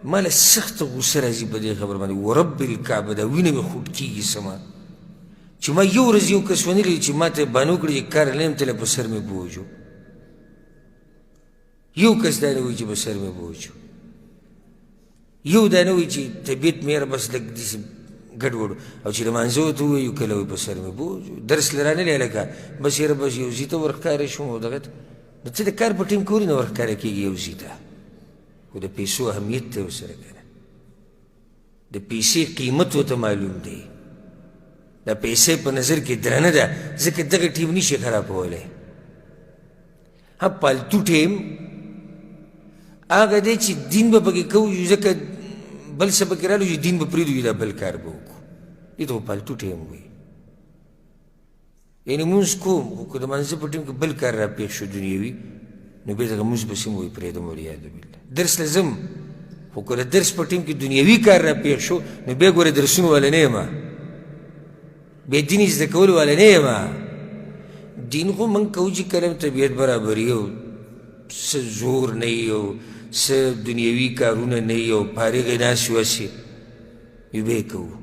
ما له سخته غوسه راځي په دې خبره باندې ورب الکعبه دا وینه مې خوټ کېږي سما چې ما یو ورځ یو کس ونیلی چې ما ته بانو کړي چې کار نه یم تللی په سر مې بوجو یو کس دا نه وایي چې په سر مې بوجو یو دا نه وایي چې طبیعت مې یاره بس لږ داسې ګډوډ او چې لمانځه ورته ووایو کله وایي په سر مې بوجو درس له رانلی هلکه بس یاره بس یو ځي ته ورښکاره شوم او دغه نو ته د کار په ټیم کې ولې نه ورښکاره کېږي یو ځي ته خو د پیسو اهمیت ته ورسره که نه د پیسې قیمت ورته معلوم دی دا پیسې په نظر کې درنه ده ځکه دغه ټیم نشي خرابولی ها پالتو ټیم هغه دی چې دین به پکې کوو ځکه بل څه پکې رالو چې دین به پرېږدو دا بل کار به وکړو دې ته خو پالتو ټیم وایي یعنې مونځ کوم خو که د مانځه په ټیم کې بل کار راپېښ شو دنیوي نو بیا دغه مونځ پسې م وایي پرېږدم والعیاذ بالله درس له ځم خو که د درس په ټیم کې دنیوي کار راپېښ شو نو بیا ګوره درسونو والا نه یم بیا دین زده کولو والا نه یم دین خو موږ کوو چې کله طبیعت برابري او څه زور نه وي او څه دنیوي کارونه نه وي او فارغې ناستې وسې نو بیا یې کوو